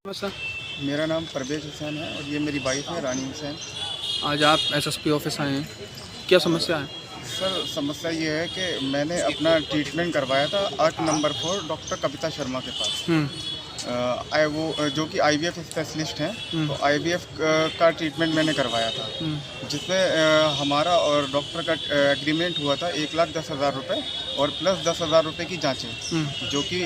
Sir, मेरा नाम परवेज हुसैन है और ये मेरी वाइफ है रानी हुसैन। आज आप एसएसपी ऑफिस आए हैं, क्या समस्या है? सर समस्या ये है कि मैंने अपना ट्रीटमेंट करवाया था 8 नंबर 4 डॉक्टर कविता शर्मा के पास। हुँ, जो कि आईवीएफ स्पेशलिस्ट हैं, हुँ, तो आईवीएफ का ट्रीटमेंट मैंने करवाया था, हुँ, जिसमें हमारा और डॉक्टर का एग्रीमेंट हुआ था 1,10,000 रुपये और प्लस 10,000 रुपये की जांचें, हुँ, जो कि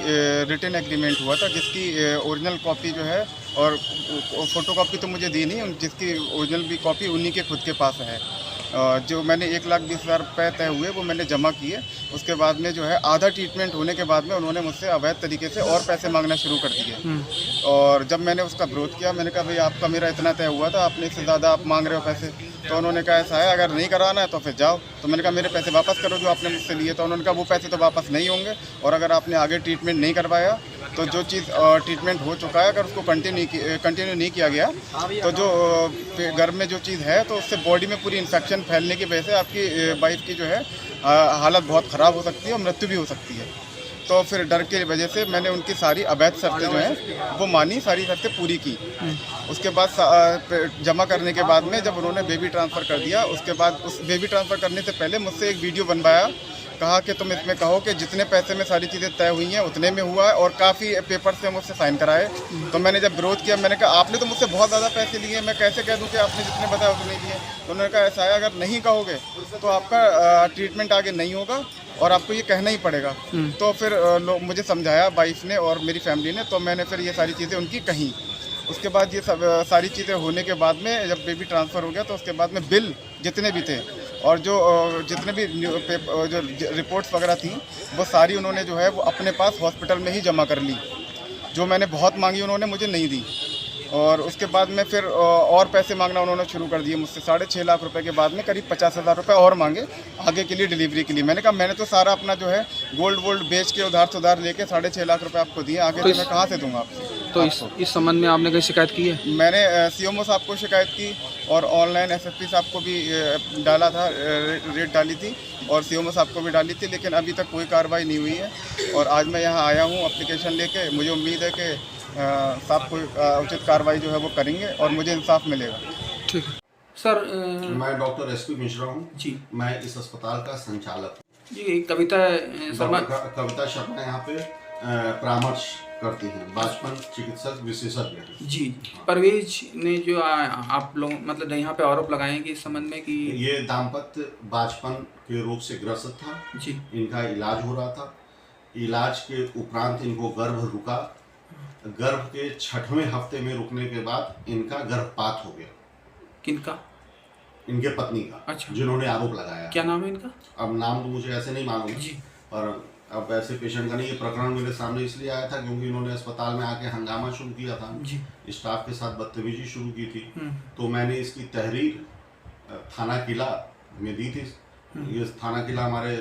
रिटन एग्रीमेंट हुआ था, जिसकी ओरिजिनल कॉपी जो है और फोटो कॉपी तो मुझे दी नहीं, जिसकी ओरिजिनल भी कॉपी उन्हीं के खुद के पास है। जो मैंने 1,20,000 रुपये तय हुए वो मैंने जमा किए। उसके बाद में जो है आधा ट्रीटमेंट होने के बाद में उन्होंने मुझसे अवैध तरीके से और पैसे मांगना शुरू कर दिए। हुँ, और जब मैंने उसका विरोध किया, मैंने कहा भाई आपका मेरा इतना तय हुआ था, आपने इससे ज़्यादा आप मांग रहे हो पैसे। तो उन्होंने कहा ऐसा है, अगर नहीं कराना है तो फिर जाओ। तो मैंने कहा मेरे पैसे वापस करो जो आपने मुझसे लिए। तो उन्होंने कहा वो पैसे तो वापस नहीं होंगे, और अगर आपने आगे ट्रीटमेंट नहीं करवाया तो जो चीज़ ट्रीटमेंट हो चुका है अगर उसको कंटिन्यू नहीं किया गया तो जो गर्भ में जो चीज़ है तो उससे बॉडी में पूरी इन्फेक्शन फैलने की वजह से आपकी वाइफ की जो है हालत बहुत ख़राब हो सकती है और मृत्यु भी हो सकती है। तो फिर डर की वजह से मैंने उनकी सारी अवैध शर्तें जो हैं वो मानी, सारी शर्तें पूरी की। उसके बाद जमा करने के बाद में जब उन्होंने बेबी ट्रांसफ़र कर दिया, उसके बाद उस बेबी ट्रांसफ़र करने से पहले मुझसे एक वीडियो बनवाया, कहा कि तुम इसमें कहो कि जितने पैसे में सारी चीज़ें तय हुई हैं उतने में हुआ है, और काफ़ी पेपर से मुझसे साइन कराए। तो मैंने जब विरोध किया, मैंने कहा आपने तो मुझसे बहुत ज़्यादा पैसे लिए, मैं कैसे कह दूं कि आपने जितने बताया उतने लिए। तो उन्होंने कहा ऐसा है, अगर नहीं कहोगे तो आपका ट्रीटमेंट आगे नहीं होगा और आपको ये कहना ही पड़ेगा। तो फिर लोग मुझे समझाया वाइफ ने और मेरी फैमिली ने, तो मैंने फिर ये सारी चीज़ें उनकी कहीं। उसके बाद ये सब सारी चीज़ें होने के बाद में जब बेबी ट्रांसफ़र हो गया तो उसके बाद में बिल जितने भी थे और जो जितने भी जो रिपोर्ट्स वगैरह थी वो सारी उन्होंने जो है वो अपने पास हॉस्पिटल में ही जमा कर ली। जो मैंने बहुत मांगी उन्होंने मुझे नहीं दी, और उसके बाद में फिर और पैसे मांगना उन्होंने शुरू कर दिए मुझसे। 6.5 लाख रुपए के बाद में करीब 50,000 रुपये और मांगे आगे के लिए, डिलीवरी के लिए। मैंने कहा मैंने तो सारा अपना जो है गोल्ड बेच के उधार सुधार लेके 6.5 लाख रुपए आपको दिए, आगे तो मैं कहाँ से दूंगा आपसे। तो इस संबंध में आपने कोई शिकायत की है? मैंने सीएमओ साहब को शिकायत की और ऑनलाइन एसएसपी साहब को भी डाला था, रेट डाली थी, और सीएमओ साहब को भी डाली थी, लेकिन अभी तक कोई कार्रवाई नहीं हुई है। और आज मैं यहाँ आया हूँ एप्लीकेशन लेके। मुझे उम्मीद है कि साहब कोई उचित कार्रवाई जो है वो करेंगे और मुझे इंसाफ मिलेगा। ठीक है सर। मैं डॉक्टर एसपी मिश्रा हूँ जी मैं इस अस्पताल का संचालक हूँ। जी, कविता शर्मा। कविता शर्मा यहाँ पे परामर्श करती हैं, बाजपन चिकित्सक विशेषज्ञ हैं। जी, परवेज ने जो आप लोग मतलब यहाँ पे आरोप लगाए हैं कि इस संबंध में कि ये दाम्पत्य बाजपन के रोग से ग्रसित था जी, इनका इलाज हो रहा था। इलाज के उपरांत इनको गर्भ रुका। गर्भ के 6वें हफ्ते में रुकने के बाद इनका गर्भपात हो गया। किनका? इनके पत्नी का। अच्छा। जिन्होंने आरोप लगाया। क्या नाम है इनका? अब नाम तो मुझे ऐसे नहीं मालूम जी, पर अब ऐसे पेशेंट का नहीं। ये प्रकरण मेरे सामने इसलिए आया था क्योंकि इन्होंने अस्पताल में आके हंगामा शुरू किया था, जी, स्टाफ के साथ बदतमीजी शुरू की थी। हम्म, तो मैंने इसकी तहरीर थाना किला में दी थी। ये थाना किला हमारे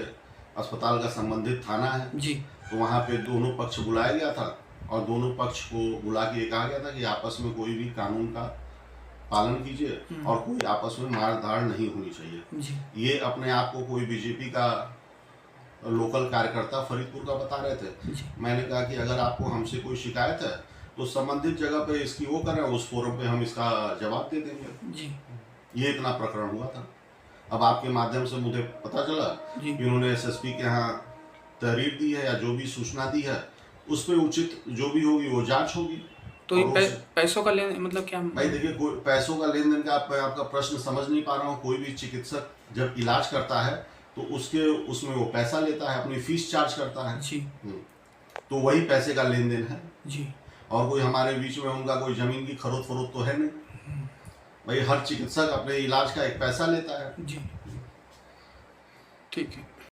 अस्पताल का संबंधित थाना है। जी, तो वहाँ पे दोनों पक्ष बुलाया गया था और दोनों पक्ष को बुला के कहा गया था कि आपस में कोई भी कानून का पालन कीजिए और कोई आपस में मार धाड़ नहीं होनी चाहिए। जी, ये अपने आप को कोई बीजेपी का लोकल कार्यकर्ता फरीदपुर का बता रहे थे। जी, मैंने कहा कि अगर आपको हमसे कोई शिकायत है तो संबंधित जगह पे इसकी वो करें, उस फोरम पे हम इसका जवाब दे देंगे। जी, ये इतना प्रकरण हुआ था। अब आपके माध्यम से मुझे पता चला जी, कि उन्होंने एसएसपी के यहाँ तहरीर दी है या जो भी सूचना दी है उस पर उचित जो भी होगी वो जांच होगी। तो ये पैसों का लेन मतलब क्या? भाई देखिए, कोई पैसों का लेन देन का आपका प्रश्न समझ नहीं पा रहा हूँ। कोई भी चिकित्सक जब इलाज करता है तो उसमें वो पैसा लेता है, अपनी फीस चार्ज करता है। जी, तो वही पैसे का लेन देन है। जी, और कोई हमारे बीच में उनका कोई जमीन की खरीद फरोख्त तो है नहीं। भाई हर चिकित्सक अपने इलाज का एक पैसा लेता है। जी, ठीक है।